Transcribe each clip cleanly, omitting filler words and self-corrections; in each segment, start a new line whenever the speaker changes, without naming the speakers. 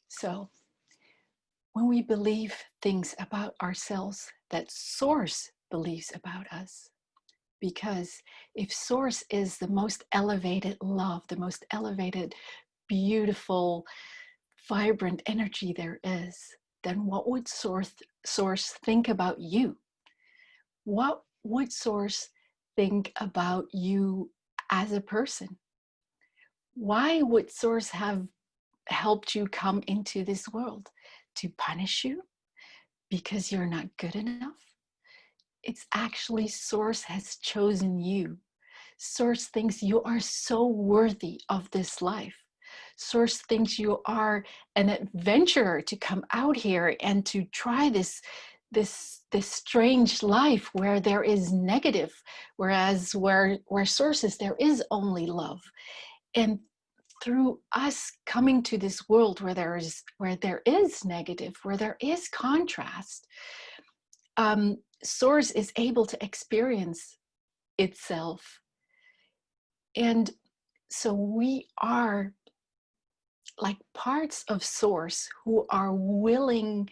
So when we believe things about ourselves that Source believes about us, because if Source is the most elevated love, the most elevated, beautiful, vibrant energy there is, then what would Source think about you? What would Source think about you as a person? Why would Source have helped you come into this world? To punish you because you're not good enough? It's actually Source has chosen you. Source thinks you are so worthy of this life. Source thinks you are an adventurer to come out here and to try this strange life where there is negative, whereas where Source is, there is only love. And through us coming to this world where there is negative, where there is contrast, Source is able to experience itself. And so we are like parts of Source who are willing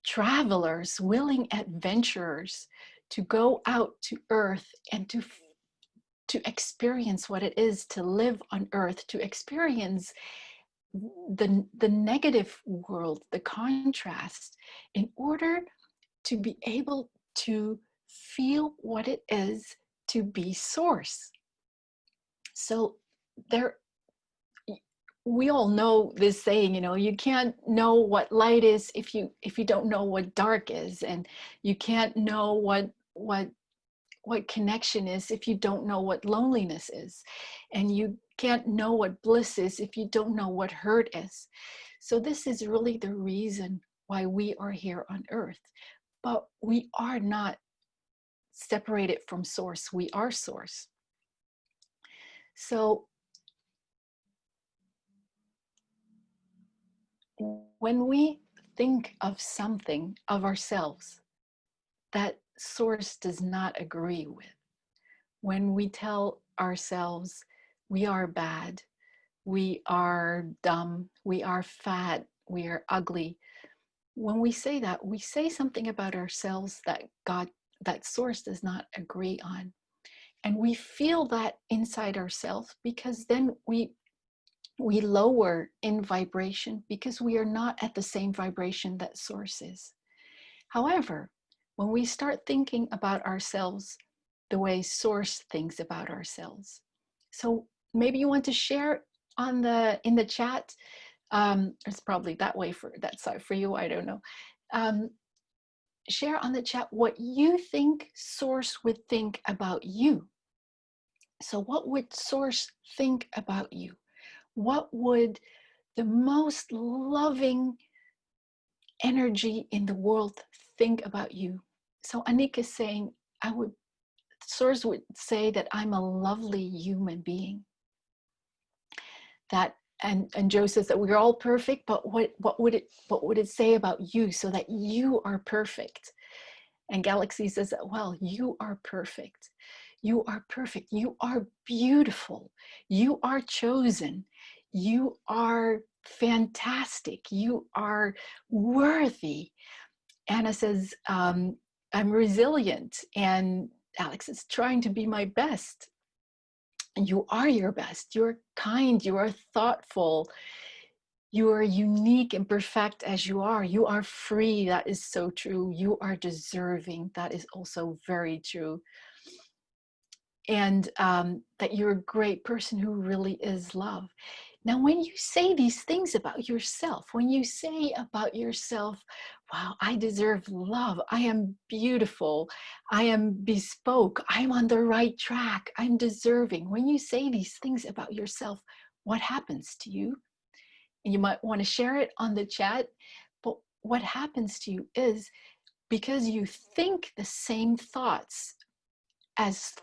travelers, willing adventurers to go out to Earth and to experience what it is to live on Earth, to experience the negative world, the contrast, in order to be able to feel what it is to be Source. So we all know this saying, you can't know what light is if you don't know what dark is, and you can't know what connection is if you don't know what loneliness is, and you can't know what bliss is if you don't know what hurt is. So this is really the reason why we are here on Earth. But we are not separated from Source. We are Source. So when we think of something of ourselves that Source does not agree with, when we tell ourselves we are bad, we are dumb, we are fat, we are ugly, when we say that, we say something about ourselves that Source does not agree on. And we feel that inside ourselves, because then we lower in vibration, because we are not at the same vibration that Source is. However, when we start thinking about ourselves the way Source thinks about ourselves, so maybe you want to share in the chat. It's probably that way for that side for you, I don't know. Share on the chat what you think Source would think about you. So what would Source think about you? What would the most loving energy in the world think about you? So Anik is saying, Source would say that I'm a lovely human being. That and Joe says that we're all perfect, but what would it say about you so that you are perfect? And Galaxy says that, well, you are perfect. You are perfect. You are beautiful. You are chosen. You are fantastic. You are worthy. Anna says, I'm resilient. And Alex is trying to be my best. And you are your best. You're kind. You are thoughtful. You are unique and perfect as you are. You are free. That is so true. You are deserving. That is also very true. And that you're a great person who really is love. Now, when you say these things about yourself, when you say about yourself, wow, I deserve love, I am beautiful, I am bespoke, I'm on the right track, I'm deserving. When you say these things about yourself, what happens to you? And you might want to share it on the chat, but what happens to you is, because you think the same thoughts as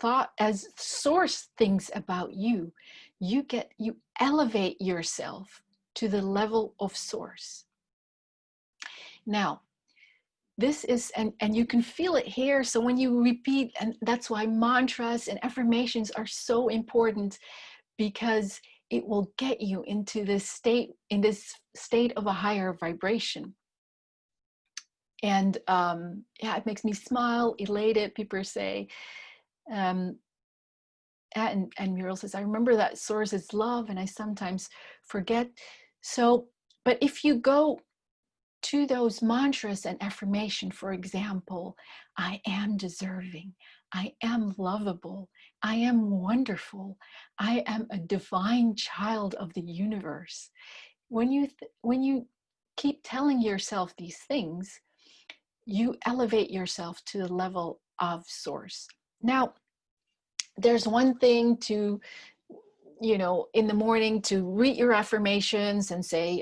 Source thinks about you, you elevate yourself to the level of Source. Now, this is, and you can feel it here. So when you repeat, and that's why mantras and affirmations are so important, because it will get you into this state of a higher vibration. And yeah, it makes me smile, elated. People say, and Muriel says, I remember that source is love, and I sometimes forget. So, but if you go to those mantras and affirmation, for example, I am deserving, I am lovable, I am wonderful, I am a divine child of the universe. When you keep telling yourself these things, you elevate yourself to the level of source. Now, there's one thing to, you know, in the morning to read your affirmations and say,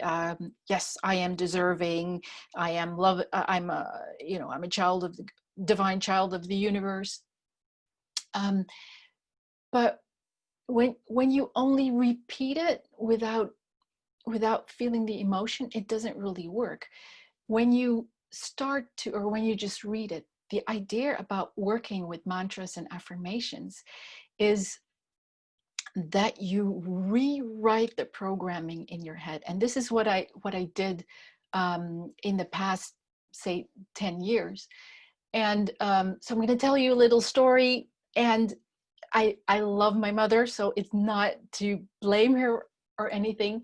yes, I am deserving, I am love, I'm a, you know, I'm a child of the divine child of the universe. But when you only repeat it without feeling the emotion, it doesn't really work. When you start to, or when you just read it, the idea about working with mantras and affirmations is that you rewrite the programming in your head. And this is what I did in the past, say, 10 years. And so I'm going to tell you a little story. And I love my mother, so it's not to blame her or anything.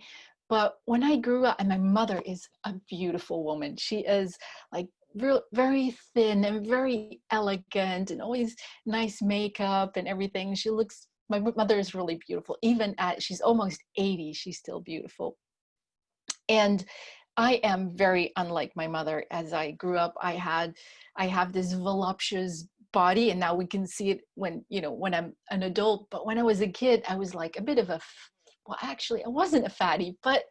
But when I grew up, and my mother is a beautiful woman. She is like very thin and very elegant and always nice makeup and everything. She looks, my mother is really beautiful. Even at, she's almost 80, she's still beautiful. And I am very unlike my mother. As I grew up, I have this voluptuous body, and now we can see it when, you know, when I'm an adult. But when I was a kid, I was like a bit of a, well, actually, I wasn't a fatty, but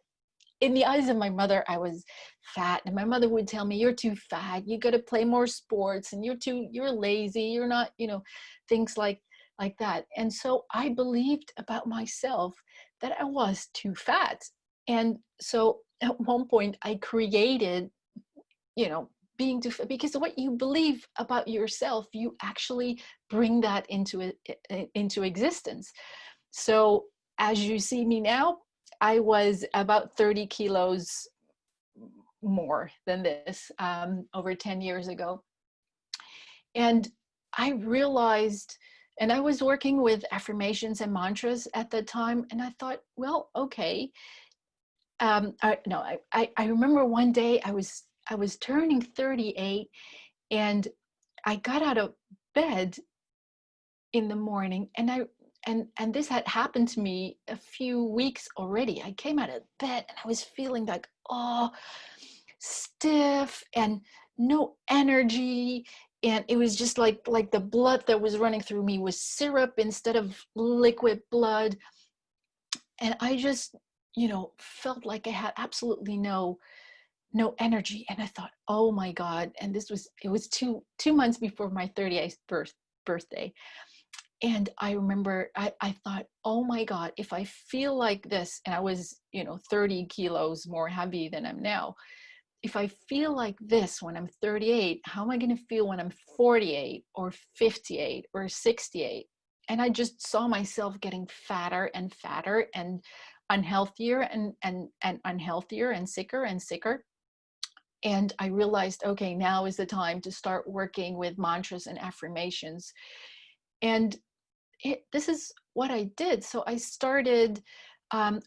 in the eyes of my mother, I was fat. And my mother would tell me, you're too fat, you got to play more sports, and you're lazy, you're not, you know, things like that. And so I believed about myself that I was too fat. And so at one point I created, you know, being too fat, because what you believe about yourself, you actually bring that into existence. So as you see me now, I was about 30 kilos more than this over 10 years ago. And I realized, and I was working with affirmations and mantras at the time, and I thought, well, okay. I remember one day I was turning 38, and I got out of bed in the morning, and this had happened to me a few weeks already. I came out of bed and I was feeling like, oh, stiff and no energy. And it was just like the blood that was running through me was syrup instead of liquid blood. And I just, you know, felt like I had absolutely no energy. And I thought, oh my God. And it was two months before my 38th birthday. And I remember I thought, oh my God, if I feel like this, and I was, you know, 30 kilos more heavy than I'm now. If I feel like this when I'm 38, how am I going to feel when I'm 48 or 58 or 68? And I just saw myself getting fatter and fatter and unhealthier and unhealthier and sicker. And I realized, okay, now is the time to start working with mantras and affirmations. And this is what I did. So I started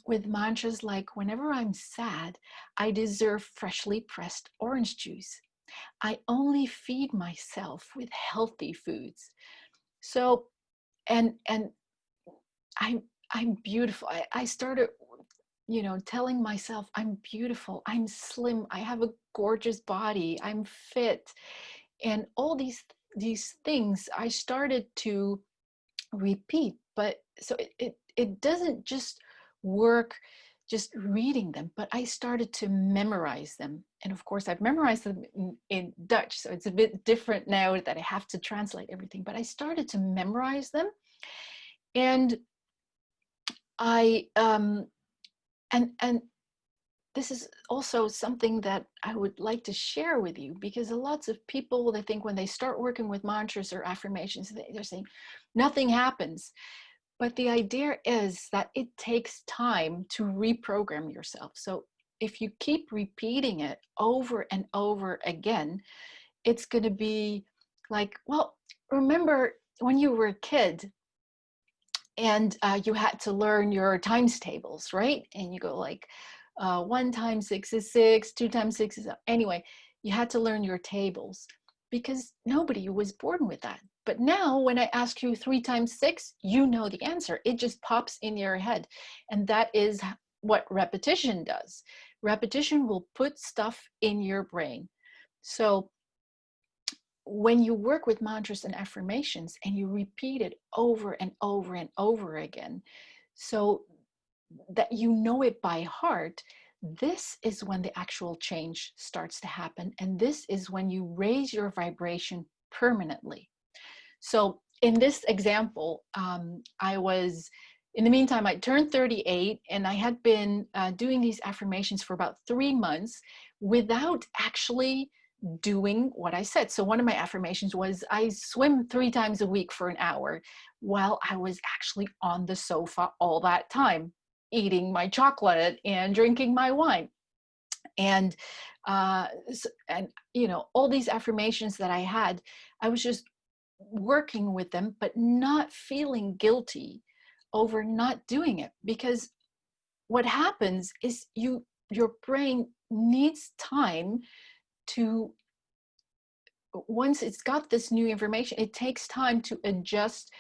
with mantras like, whenever I'm sad, I deserve freshly pressed orange juice. I only feed myself with healthy foods. So, and I'm beautiful. I started, you know, telling myself I'm beautiful, I'm slim, I have a gorgeous body, I'm fit, and all these things I started to repeat. But so it doesn't just work just reading them, but I started to memorize them. And of course I've memorized them in Dutch, so it's a bit different now that I have to translate everything, but I started to memorize them. And I and this is also something that I would like to share with you, because lots of people, they think when they start working with mantras or affirmations, they're saying nothing happens. But the idea is that it takes time to reprogram yourself. So if you keep repeating it over and over again, it's going to be like, well, remember when you were a kid and you had to learn your times tables, right? And you go like, 1 times 6 is 6, 2 times 6 is, anyway, you had to learn your tables because nobody was born with that. But now when I ask you 3 times 6, you know the answer. It just pops in your head. And that is what repetition does. Repetition will put stuff in your brain. So when you work with mantras and affirmations and you repeat it over and over and over again, so that you know it by heart, this is when the actual change starts to happen. And this is when you raise your vibration permanently. So in this example, in the meantime, I turned 38 and I had been doing these affirmations for about 3 months without actually doing what I said. So one of my affirmations was, I swim 3 times a week for an hour, while I was actually on the sofa all that time, eating my chocolate and drinking my wine. And all these affirmations that I had, I was just working with them, but not feeling guilty over not doing it. Because what happens is your brain needs time to, once it's got this new information, it takes time to adjust,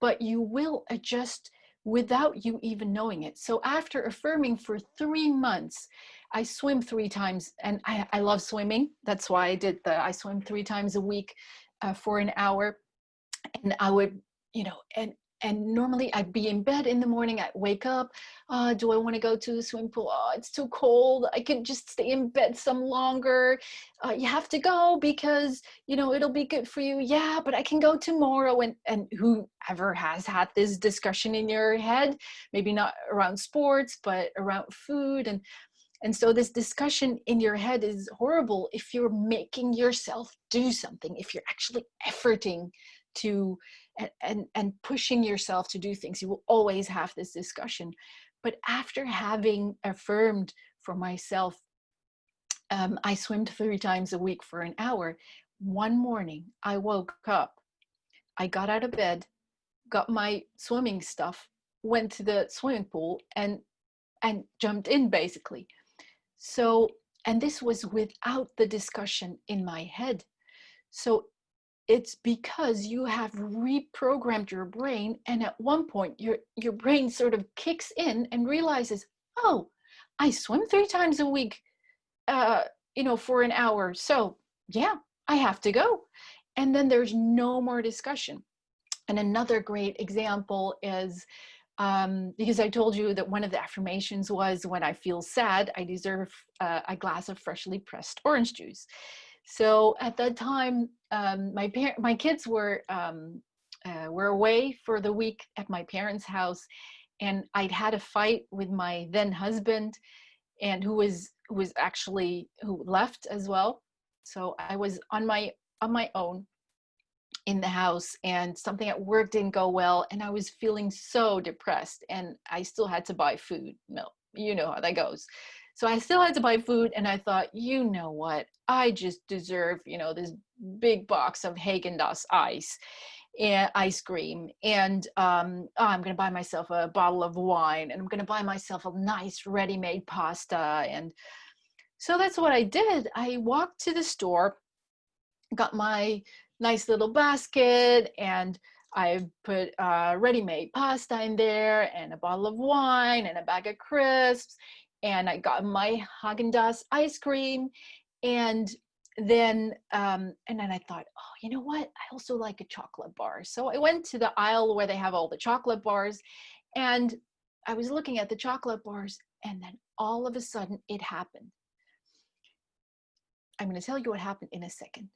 but you will adjust without you even knowing it. So after affirming for 3 months, I swim 3 times, and I love swimming. That's why I swim 3 times a week for an hour. And I would, and normally I'd be in bed in the morning, I'd wake up, do I want to go to the swimming pool? Oh, it's too cold. I could just stay in bed some longer. You have to go because, it'll be good for you. Yeah, but I can go tomorrow. And whoever has had this discussion in your head, maybe not around sports, but around food. And so this discussion in your head is horrible if you're making yourself do something, if you're actually efforting to and pushing yourself to do things. You will always have this discussion. But after having affirmed for myself, I swim 3 times a week for an hour. One morning I woke up, I got out of bed, got my swimming stuff, went to the swimming pool and jumped in basically. So, and this was without the discussion in my head. So it's because you have reprogrammed your brain, and at one point your brain sort of kicks in and realizes, oh, I swim 3 times a week, for an hour. So yeah, I have to go. And then there's no more discussion. And another great example is, because I told you that one of the affirmations was, when I feel sad, I deserve a glass of freshly pressed orange juice. So at that time, my kids were away for the week at my parents' house, and I'd had a fight with my then husband, and who left as well. So I was on my own in the house, and something at work didn't go well, and I was feeling so depressed, and I still had to buy food. No, you know how that goes. So I still had to buy food, and I thought, you know what? I just deserve, this big box of Haagen-Dazs ice cream, and I'm going to buy myself a bottle of wine, and I'm going to buy myself a nice ready-made pasta. And so that's what I did. I walked to the store, got my nice little basket, and I put ready-made pasta in there, and a bottle of wine, and a bag of crisps, and I got my Haagen-Dazs ice cream, and then I thought, oh, you know what? I also like a chocolate bar. So I went to the aisle where they have all the chocolate bars, and I was looking at the chocolate bars, and then all of a sudden it happened. I'm going to tell you what happened in a second.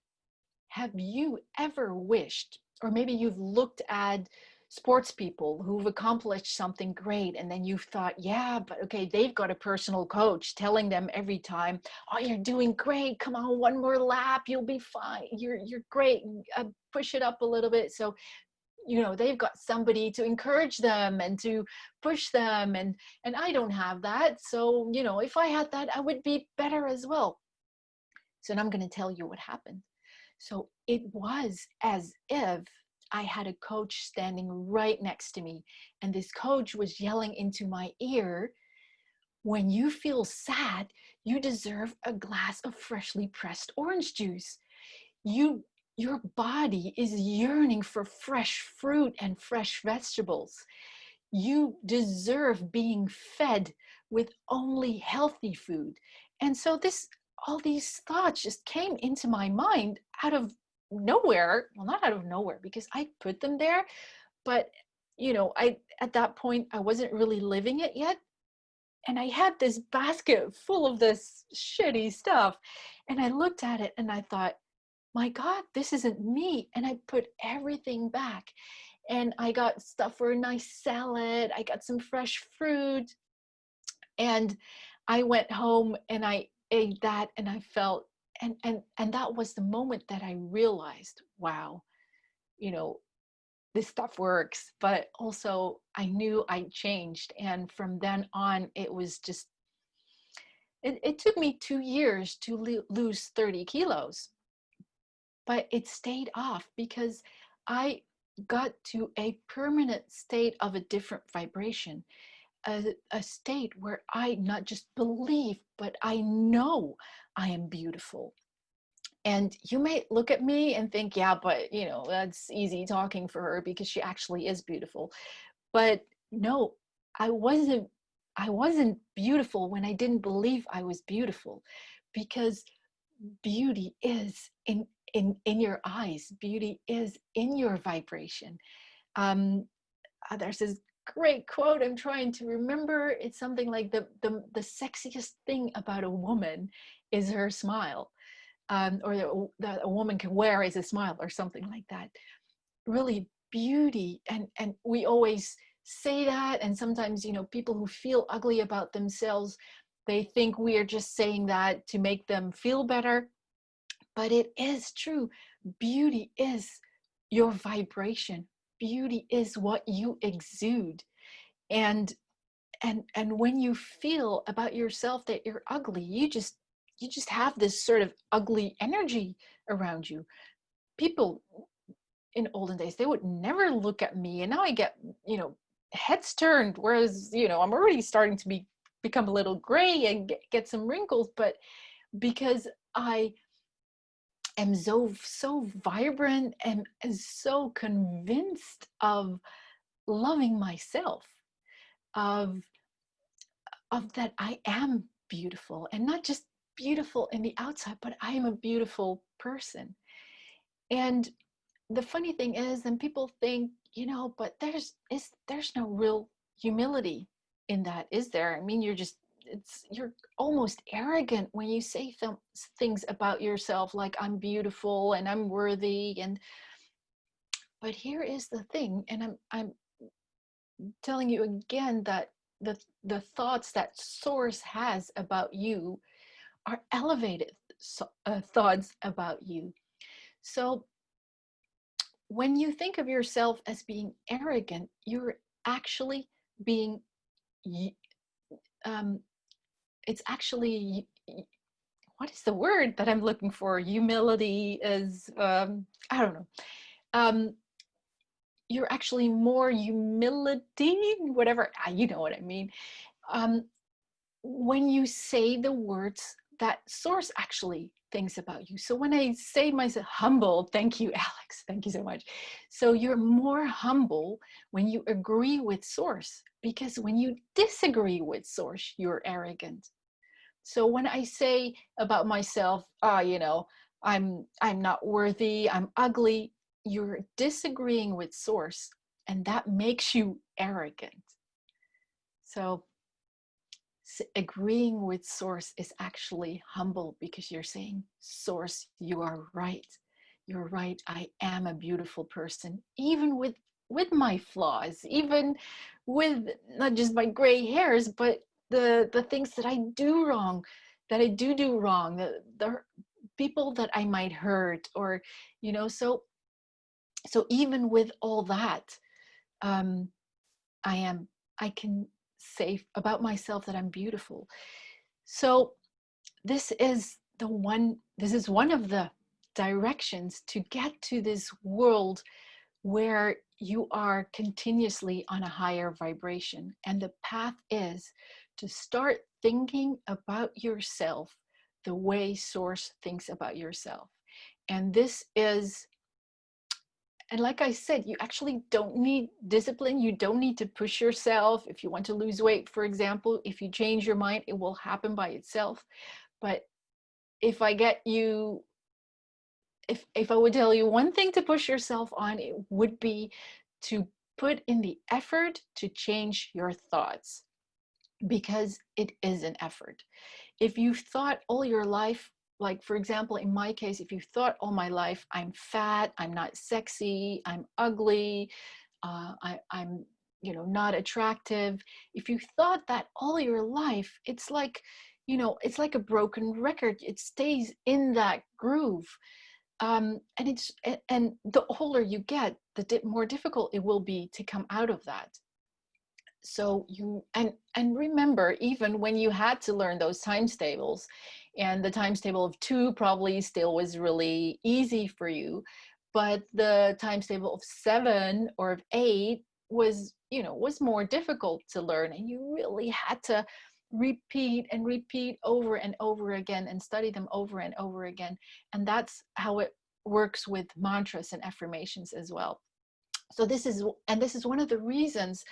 Have you ever wished, or maybe you've looked at sports people who've accomplished something great, and then you've thought, yeah, but okay, they've got a personal coach telling them every time, oh, you're doing great, come on, one more lap, you'll be fine, you're great, push it up a little bit. So you know, they've got somebody to encourage them and to push them, and I don't have that. So, you know, if I had that, I would be better as well. So now I'm going to tell you what happened. So it was as if I had a coach standing right next to me, and this coach was yelling into my ear, when you feel sad, you deserve a glass of freshly pressed orange juice. Your body is yearning for fresh fruit and fresh vegetables. You deserve being fed with only healthy food. And so all these thoughts just came into my mind out of nowhere. Well, not out of nowhere, because I put them there, but you know, at that point I wasn't really living it yet. And I had this basket full of this shitty stuff. And I looked at it and I thought, my God, this isn't me. And I put everything back. And I got stuff for a nice salad. I got some fresh fruit. And I went home and I ate that, and I felt, and that was the moment that I realized, wow, you know, this stuff works. But also I knew I changed. And from then on, it was just, it took me 2 years to lose 30 kilos, but it stayed off because I got to a permanent state of a different vibration, a state where I not just believe, but I know I am beautiful. And you may look at me and think, yeah, but you know, that's easy talking for her because she actually is beautiful. But no, I wasn't I wasn't beautiful when I didn't believe I was beautiful, because beauty is in your eyes. Beauty is in your vibration. Um, there's this great quote I'm trying to remember. It's something like the sexiest thing about a woman is her smile, or that a woman can wear is a smile, or something like that. Really, beauty, and we always say that, and sometimes, you know, people who feel ugly about themselves, they think we are just saying that to make them feel better. But it is true. Beauty is your vibration. Beauty is what you exude. And and when you feel about yourself that you're ugly, you just have this sort of ugly energy around you. People in olden days, they would never look at me, and now I get, you know, heads turned, whereas, you know, I'm already starting to become a little gray and get some wrinkles, but because I am so vibrant and so convinced of loving myself, of that I am beautiful, and not just beautiful in the outside, but I am a beautiful person. And the funny thing is, then people think, you know, but there's no real humility in that, is there? I mean, you're almost arrogant when you say things about yourself like, I'm beautiful and I'm worthy. And but here is the thing, and I'm telling you again that the thoughts that source has about you are elevated thoughts about you. So when you think of yourself as being arrogant, you're actually being, um, it's actually, what is the word that I'm looking for? Humility is, I don't know. You're actually more humility, whatever, you know what I mean. Um, when you say the words that source actually thinks about you. So when I say myself humble, thank you, Alex, thank you so much. So you're more humble when you agree with source, because when you disagree with source, you're arrogant. So when I say about myself, you know, I'm not worthy, I'm ugly, you're disagreeing with source, and that makes you arrogant. So agreeing with source is actually humble, because you're saying, source, you are right. You're right. I am a beautiful person, even with my flaws, even with not just my gray hairs, but the things that I do wrong, that I do wrong, the people that I might hurt, or, you know, so So even with all that, um, I can say about myself that I'm beautiful. So this is one of the directions to get to this world where you are continuously on a higher vibration. And the path is to start thinking about yourself the way Source thinks about yourself. And this is, and like I said, you actually don't need discipline. You don't need to push yourself. If you want to lose weight, for example, if you change your mind, it will happen by itself. But if I get you, if I would tell you one thing to push yourself on, it would be to put in the effort to change your thoughts, because it is an effort. If you've thought all your life, like for example, in my case, if you've thought all my life, I'm fat, I'm not sexy, I'm ugly, I'm not attractive. If you thought that all your life, it's like, it's like a broken record. It stays in that groove. And the older you get, the more difficult it will be to come out of that. So and remember, even when you had to learn those times tables, and the times table of 2 probably still was really easy for you, but the times table of 7 or of 8 was more difficult to learn, and you really had to repeat and repeat over and over again and study them over and over again. And that's how it works with mantras and affirmations as well. So this is one of the reasons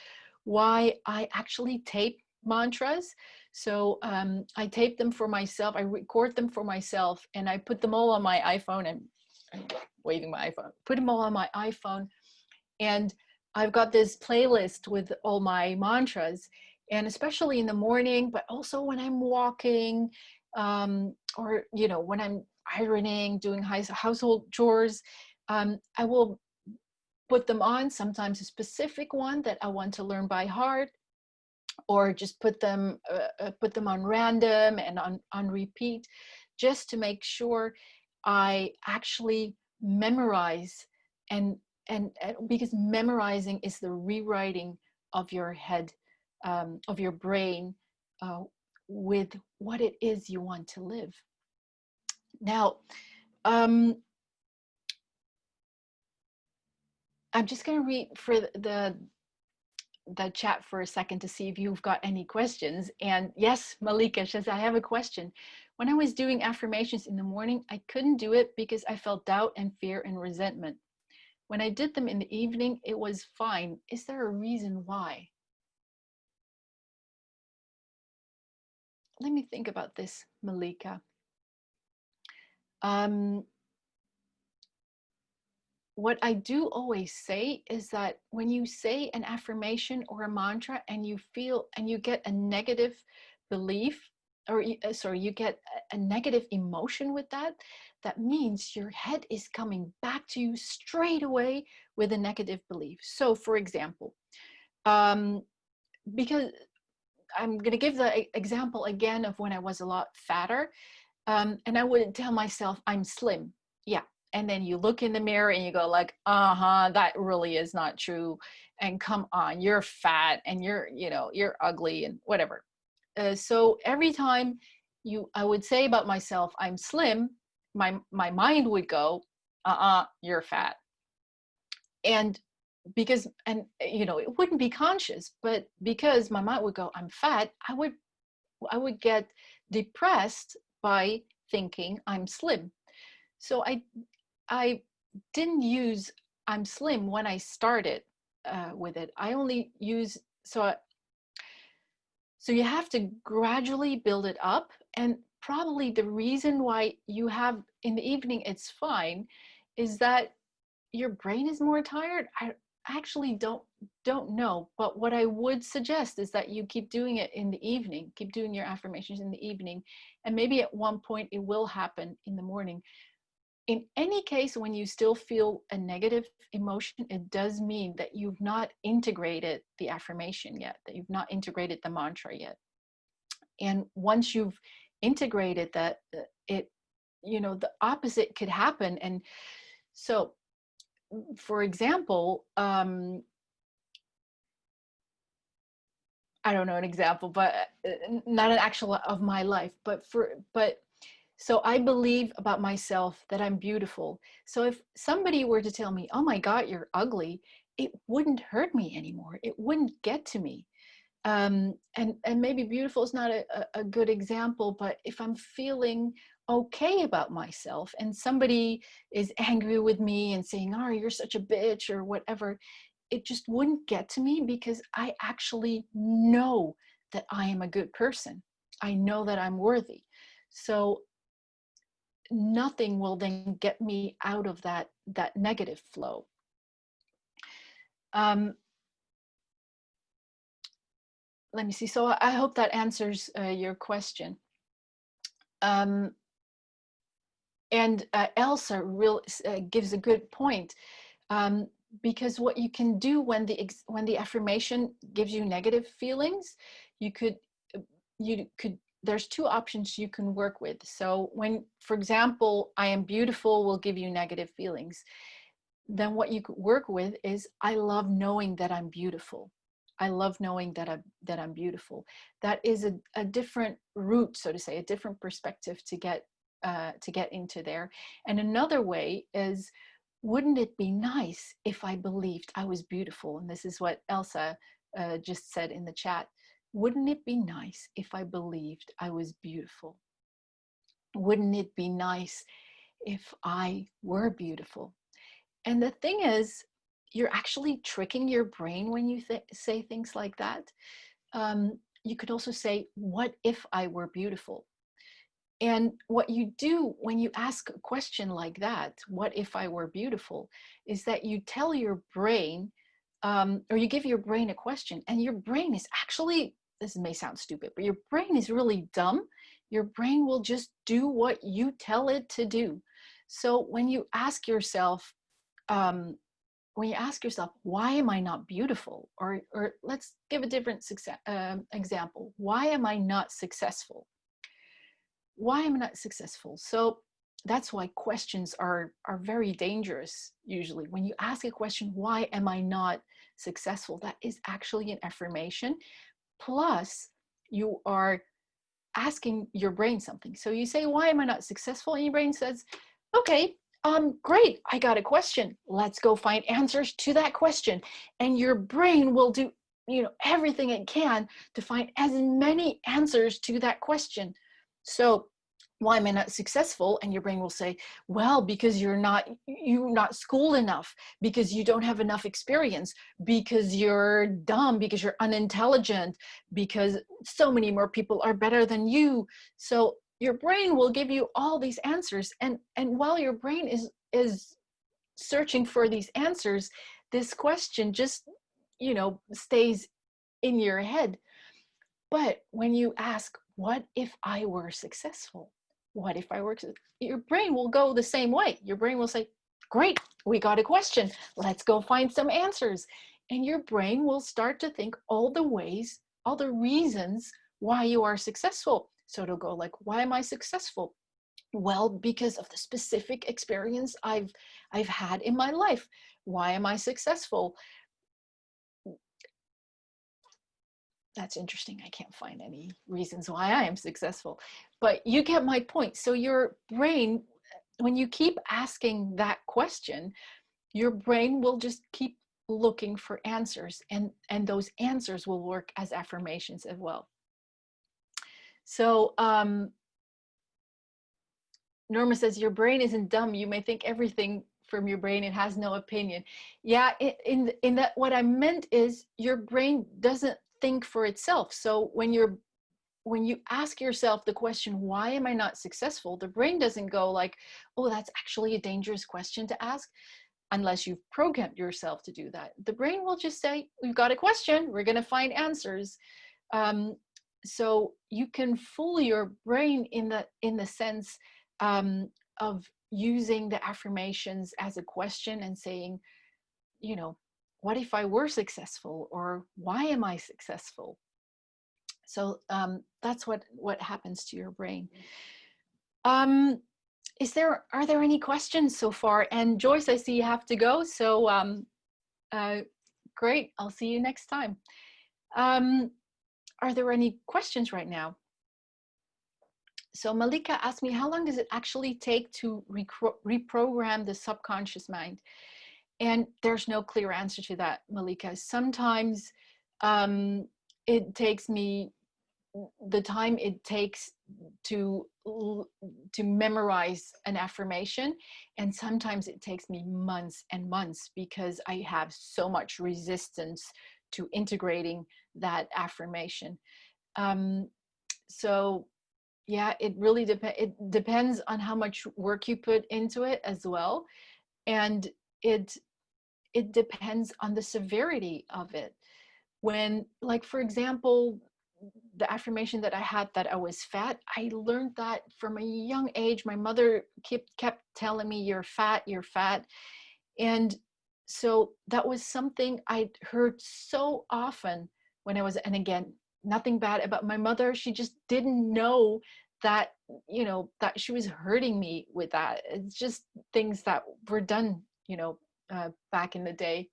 why I actually tape mantras. So I tape them for myself, I record them for myself, and I put them all on my iPhone. And I'm waving my iPhone, put them all on my iPhone. And I've got this playlist with all my mantras, and especially in the morning, but also when I'm walking, or when I'm ironing, doing household chores, I will put them on, sometimes a specific one that I want to learn by heart, or just put them on random and on repeat, just to make sure I actually memorize. And because memorizing is the rewriting of your head, of your brain, with what it is you want to live. Now, I'm just going to read for the chat for a second to see if you've got any questions. And yes, Malika says, I have a question. When I was doing affirmations in the morning, I couldn't do it because I felt doubt and fear and resentment. When I did them in the evening, it was fine. Is there a reason why? Let me think about this, Malika. What I do always say is that when you say an affirmation or a mantra and you feel and you get a negative belief, or sorry, you get a negative emotion with that, that means your head is coming back to you straight away with a negative belief. So for example, because I'm going to give the example again of when I was a lot fatter, and I would tell myself I'm slim. Yeah. And then you look in the mirror and you go like, that really is not true. And come on, you're fat and you're ugly and whatever. So every time I would say about myself, I'm slim, my mind would go, you're fat. And because, and it wouldn't be conscious, but because my mind would go, I'm fat, I would get depressed by thinking I'm slim. So I didn't use I'm slim when I started with it. I only use, so you have to gradually build it up. And probably the reason why you have in the evening it's fine is that your brain is more tired. I actually don't know, but what I would suggest is that you keep doing it in the evening, keep doing your affirmations in the evening, and maybe at one point it will happen in the morning. In any case, when you still feel a negative emotion, it does mean that you've not integrated the affirmation yet, that you've not integrated the mantra yet. And once you've integrated that, the opposite could happen. And so for example, I don't know an example, but not an actual of my life, but so I believe about myself that I'm beautiful. So if somebody were to tell me, oh my God, you're ugly, it wouldn't hurt me anymore. It wouldn't get to me. And maybe beautiful is not a good example, but if I'm feeling okay about myself and somebody is angry with me and saying, oh, you're such a bitch or whatever, it just wouldn't get to me because I actually know that I am a good person. I know that I'm worthy. So nothing will then get me out of that negative flow. Let me see. So I hope that answers your question. And Elsa gives a good point, because what you can do when the affirmation gives you negative feelings, you could there's two options you can work with. So when, for example, I am beautiful will give you negative feelings, then what you could work with is, I love knowing that I'm beautiful. I love knowing that I'm beautiful. That is a different route, so to say, a different perspective to get into there. And another way is, wouldn't it be nice if I believed I was beautiful? And this is what Elsa just said in the chat. Wouldn't it be nice if I believed I was beautiful? Wouldn't it be nice if I were beautiful? And the thing is, you're actually tricking your brain when you say things like that. You could also say, what if I were beautiful? And what you do when you ask a question like that, what if I were beautiful, is that you tell your brain, or you give your brain a question, and your brain is actually, this may sound stupid, but your brain is really dumb. Your brain will just do what you tell it to do. So when you ask yourself, why am I not beautiful? Or let's give a different example. Why am I not successful? Why am I not successful? So that's why questions are very dangerous usually. When you ask a question, why am I not successful? That is actually an affirmation. Plus, you are asking your brain something. So you say, why am I not successful? And your brain says, okay, great, I got a question. Let's go find answers to that question. And your brain will do, everything it can to find as many answers to that question. So why am I not successful? And your brain will say, well, because you're not schooled enough, because you don't have enough experience, because you're dumb, because you're unintelligent, because so many more people are better than you. So your brain will give you all these answers. And while your brain is searching for these answers, this question just, stays in your head. But when you ask, what if I were successful? What if I were, your brain will go the same way. Your brain will say, great, we got a question. Let's go find some answers. And your brain will start to think all the ways, all the reasons why you are successful. So it'll go like, why am I successful? Well, because of the specific experience I've had in my life. Why am I successful? That's interesting. I can't find any reasons why I am successful, but you get my point. So your brain, when you keep asking that question, your brain will just keep looking for answers, and those answers will work as affirmations as well. So Norma says, your brain isn't dumb. You may think everything from your brain. It has no opinion. Yeah, in that, what I meant is your brain doesn't think for itself. So when you ask yourself the question, why am I not successful? The brain doesn't go like, oh, that's actually a dangerous question to ask, unless you've programmed yourself to do that. The brain will just say, we've got a question, we're going to find answers. So you can fool your brain in the sense of using the affirmations as a question and saying, what if I were successful? Or why am I successful? So that's what happens to your brain. are there any questions so far? And Joyce, I see you have to go. So great. I'll see you next time. Are there any questions right now? So Malika asked me, how long does it actually take to reprogram the subconscious mind? And there's no clear answer to that, Malika. Sometimes it takes me the time it takes to memorize an affirmation, and sometimes it takes me months and months because I have so much resistance to integrating that affirmation. So yeah, it really depends on how much work you put into it as well, and it depends on the severity of it. When, like, for example, the affirmation that I had that I was fat, I learned that from a young age. My mother kept telling me, you're fat, you're fat. And so that was something I'd heard so often when I was, and again, nothing bad about my mother. She just didn't know that, you know, that she was hurting me with that. It's just things that were done, you know, back in the day.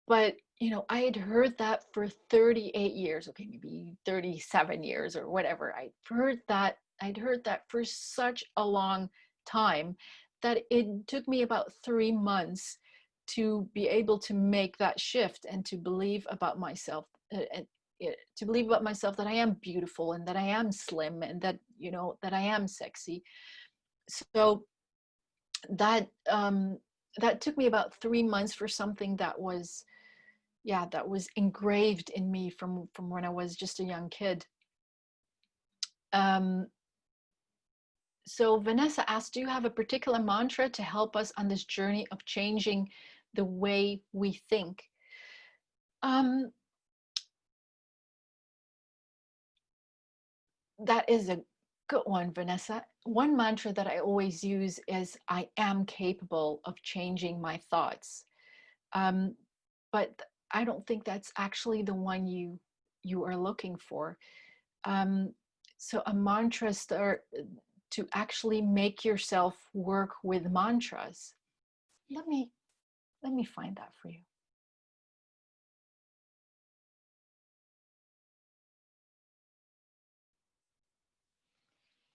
But, you know, I had heard that for 38 years, okay, maybe 37 years or whatever. I'd heard that for such a long time that it took me about 3 months to be able to make that shift and to believe about myself, to believe about myself that I am beautiful and that I am slim and that, you know, that I am sexy. So that that took me about 3 months for something that was, yeah, that was engraved in me from when I was just a young kid. So Vanessa asked, do you have a particular mantra to help us on this journey of changing the way we think? That is a good one, Vanessa. One mantra that I always use is, I am capable of changing my thoughts. But I don't think that's actually the one you are looking for. So a mantra to actually make yourself work with mantras. Let me find that for you.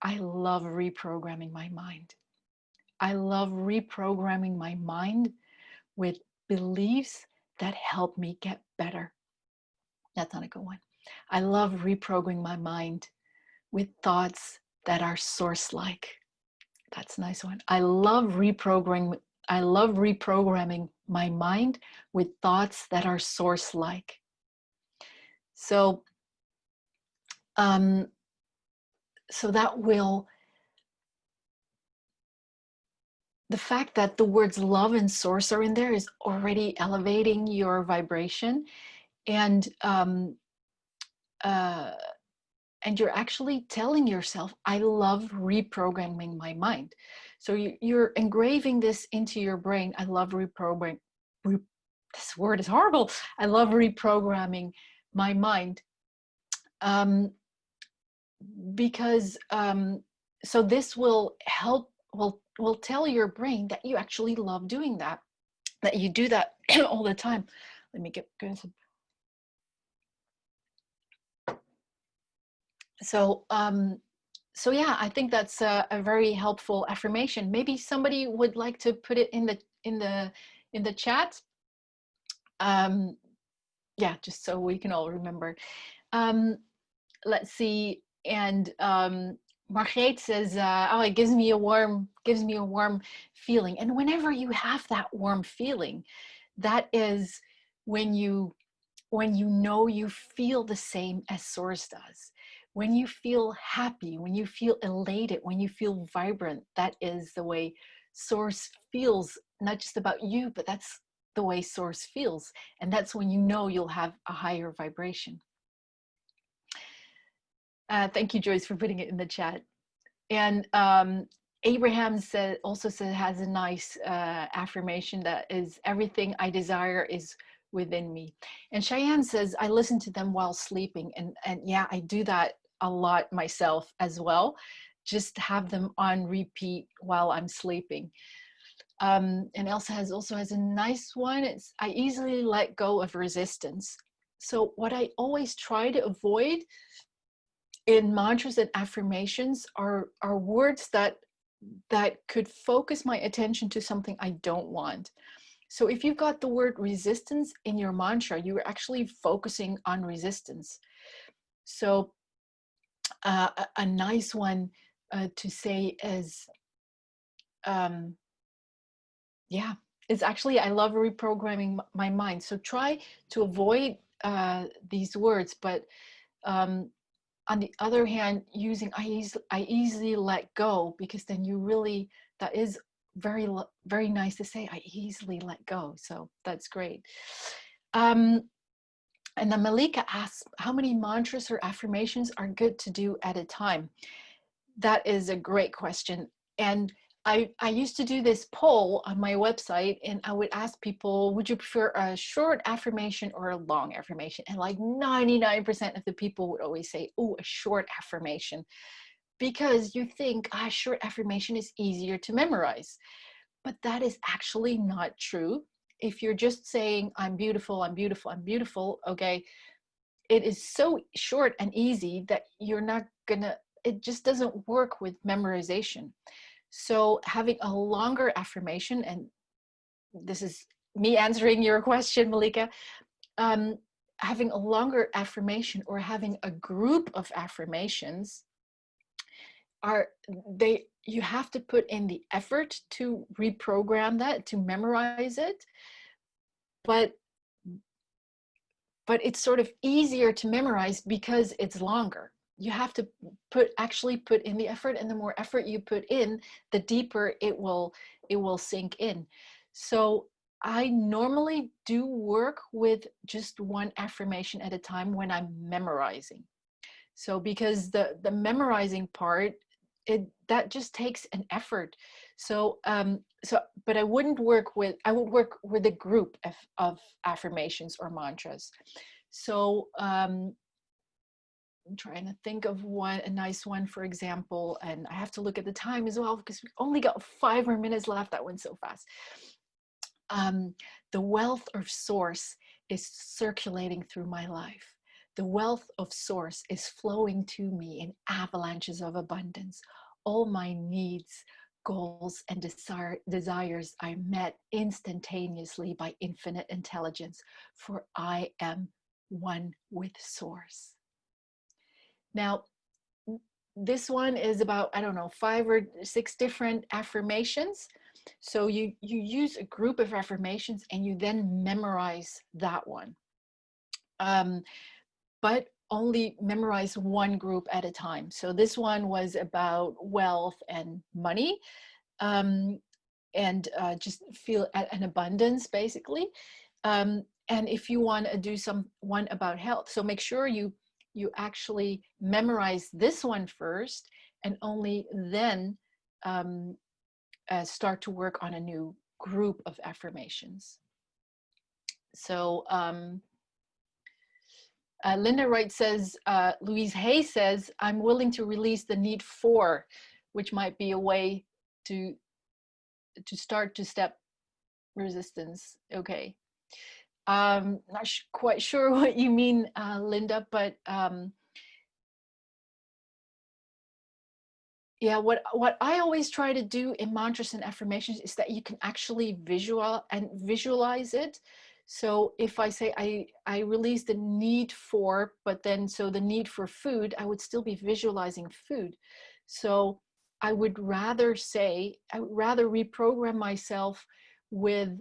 I love reprogramming my mind. I love reprogramming my mind with beliefs that help me get better. That's not a good one. I love reprogramming my mind with thoughts that are source-like. That's a nice one. I love reprogramming my mind with thoughts that are source-like. So, so that will, the fact that the words love and source are in there is already elevating your vibration, and you're actually telling yourself, I love reprogramming my mind. So you're engraving this into your brain. I love reprogramming. This word is horrible. I love reprogramming my mind. Because so this will help, will tell your brain that you actually love doing that, that you do that all the time. Let me get some. So so yeah, I think that's a very helpful affirmation. Maybe somebody would like to put it in the chat. Yeah, just so we can all remember. Let's see. And Margreet says, oh, it gives me a warm feeling. And whenever you have that warm feeling, that is when you know you feel the same as Source does. When you feel happy, when you feel elated, when you feel vibrant, that is the way Source feels, not just about you, but that's the way Source feels. And that's when you know you'll have a higher vibration. Thank you, Joyce, for putting it in the chat. And Abraham also has a nice affirmation that is, everything I desire is within me. And Cheyenne says, I listen to them while sleeping. And yeah, I do that a lot myself as well. just have them on repeat while I'm sleeping. And Elsa also has a nice one. It's, I easily let go of resistance. So what I always try to avoid in mantras and affirmations are words that could focus my attention to something I don't want. So if you've got the word resistance in your mantra, you're actually focusing on resistance. So a nice one to say is, yeah, it's actually, I love reprogramming my mind. So try to avoid these words, but on the other hand, using I easily let go, because then you really, that is very nice to say, I easily let go. So that's great. And then Malika asks, how many mantras or affirmations are good to do at a time? That is a great question. And I used to do this poll on my website, and I would ask people, would you prefer a short affirmation or a long affirmation? And like 99% of the people would always say, oh, a short affirmation, because you think a short affirmation is easier to memorize. But that is actually not true. If you're just saying, I'm beautiful, I'm beautiful, I'm beautiful, okay, it is so short and easy that you're not gonna, it just doesn't work with memorization. So having a longer affirmation, and this is me answering your question, Malika, having a longer affirmation or having a group of affirmations you have to put in the effort to reprogram that, to memorize it, but it's sort of easier to memorize because it's longer. You have to actually put in the effort, and the more effort you put in, the deeper it will sink in. So I normally do work with just one affirmation at a time when I'm memorizing. So because the memorizing part, that just takes an effort. So but I would work with a group of affirmations or mantras. So I'm trying to think of a nice one, for example, and I have to look at the time as well, because we only got 5 more minutes left. That went so fast. The wealth of source is circulating through my life. The wealth of source is flowing to me in avalanches of abundance. All my needs, goals, and desires are met instantaneously by infinite intelligence, for I am one with source. Now, this one is about, I don't know, 5 or 6 different affirmations. So you use a group of affirmations and you then memorize that one. But only memorize one group at a time. So this one was about wealth and money, and just feel an abundance, basically. And if you want to do one about health, so make sure you actually memorize this one first, and only then start to work on a new group of affirmations. So Linda Wright says, Louise Hay says, I'm willing to release the need for, which might be a way to start to step resistance. Okay. Not quite sure what you mean, Linda, but yeah, what I always try to do in mantras and affirmations is that you can actually visualize it. So if I say I release the need for, but then so the need for food, I would still be visualizing food. So I would rather reprogram myself with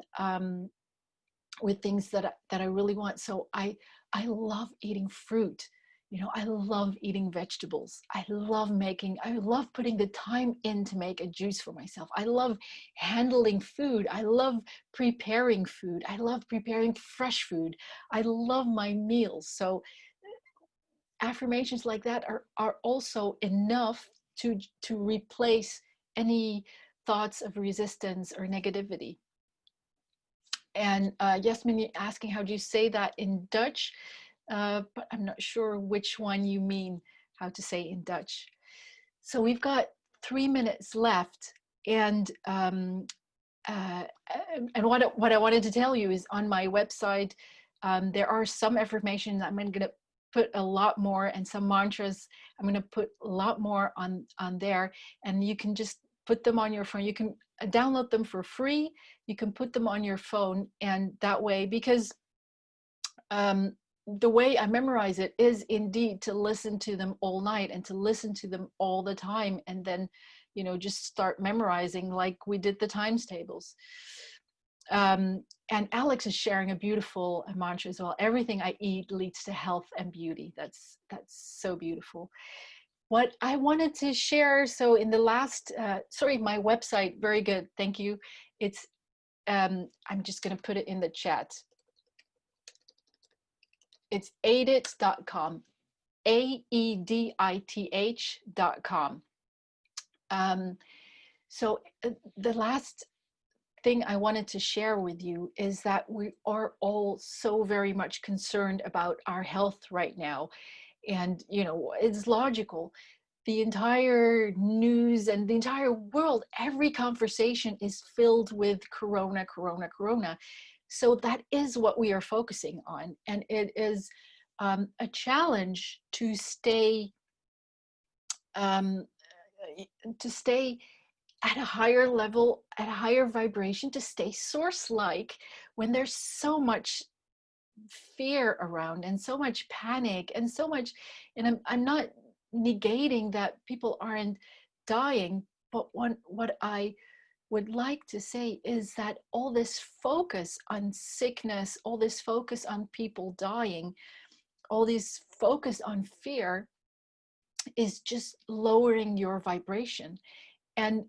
things that I really want. So I love eating fruit. You know, I love eating vegetables. I love putting the time in to make a juice for myself. I love handling food. I love preparing food. I love preparing fresh food. I love my meals. So affirmations like that are also enough to replace any thoughts of resistance or negativity. And Yasmin asking, how do you say that in Dutch? But I'm not sure which one you mean, how to say in Dutch. So we've got 3 minutes left, and what I wanted to tell you is on my website, there are some affirmations. I'm going to put a lot more, and some mantras. I'm going to put a lot more on there, and you can just put them on your phone. You can download them for free. You can put them on your phone, and that way, because the way I memorize it is indeed to listen to them all night and to listen to them all the time, and then, you know, just start memorizing like we did the times tables. And Alex is sharing a beautiful mantra as well. Everything I eat leads to health and beauty. That's so beautiful. What I wanted to share, so in the last, sorry, my website, very good, thank you. It's, I'm just gonna put it in the chat. It's aedith.com, AEDITH.com. So the last thing I wanted to share with you is that we are all so very much concerned about our health right now. And, you know, it's logical. The entire news and the entire world, every conversation is filled with corona, corona, corona. So that is what we are focusing on. And it is a challenge to stay at a higher level, at a higher vibration, to stay source-like when there's so much fear around and so much panic and so much, and I'm not negating that people aren't dying, but what I would like to say is that all this focus on sickness, all this focus on people dying, all this focus on fear is just lowering your vibration. And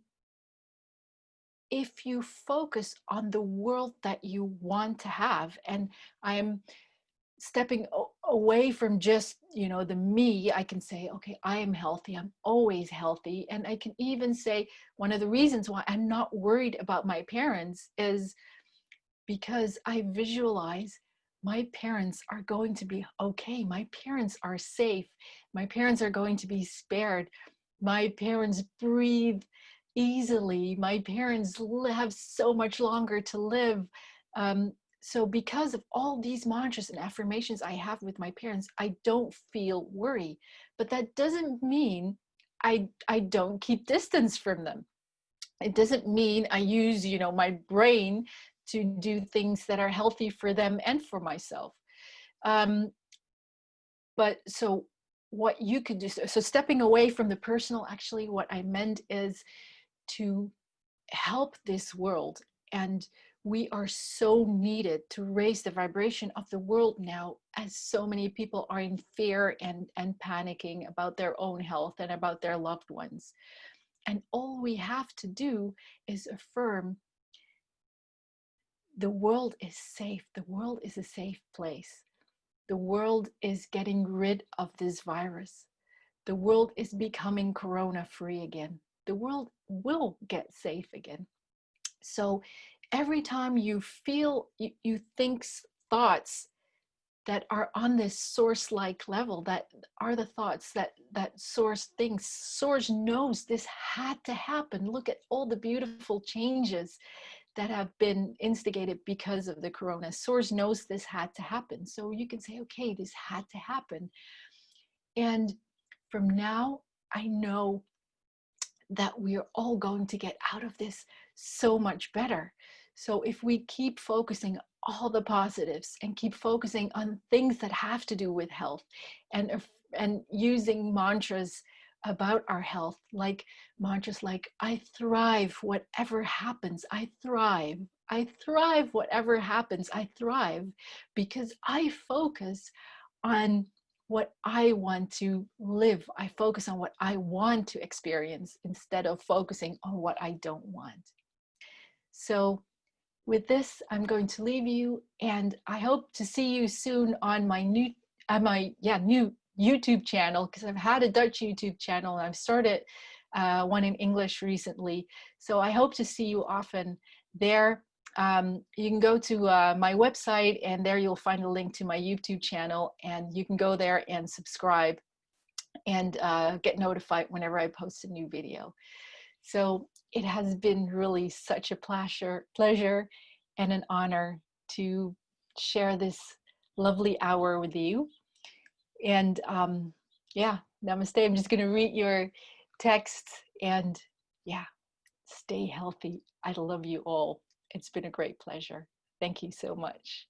if you focus on the world that you want to have, and I'm stepping away from just, you know, the me, I can say, okay, I am healthy, I'm always healthy. And I can even say one of the reasons why I'm not worried about my parents is because I visualize my parents are going to be okay. My parents are safe. My parents are going to be spared. My parents breathe easily. My parents have so much longer to live. So because of all these mantras and affirmations I have with my parents, I don't feel worry. But that doesn't mean I don't keep distance from them. It doesn't mean I use, you know, my brain to do things that are healthy for them and for myself. But so what you could do, so stepping away from the personal, actually what I meant is to help this world. And we are so needed to raise the vibration of the world now, as so many people are in fear and panicking about their own health and about their loved ones. And all we have to do is affirm the world is safe. The world is a safe place. The world is getting rid of this virus. The world is becoming corona free again. The world will get safe again. So every time you feel, you think thoughts that are on this source-like level, that are the thoughts that source thinks. Source knows this had to happen. Look at all the beautiful changes that have been instigated because of the corona. Source knows this had to happen. So you can say, okay, this had to happen. And from now, I know that we're all going to get out of this so much better. So if we keep focusing all the positives and keep focusing on things that have to do with health, and using mantras about our health, like mantras like, I thrive whatever happens, I thrive. I thrive whatever happens, I thrive, because I focus on what I want to live. I focus on what I want to experience instead of focusing on what I don't want. So with this, I'm going to leave you, and I hope to see you soon on my new YouTube channel, because I've had a Dutch YouTube channel and I've started one in English recently. So I hope to see you often there. You can go to my website, and there you'll find a link to my YouTube channel, and you can go there and subscribe. and get notified whenever I post a new video. So it has been really such a pleasure and an honor to share this lovely hour with you. And yeah, namaste. I'm just going to read your text, and yeah, stay healthy. I love you all. It's been a great pleasure. Thank you so much.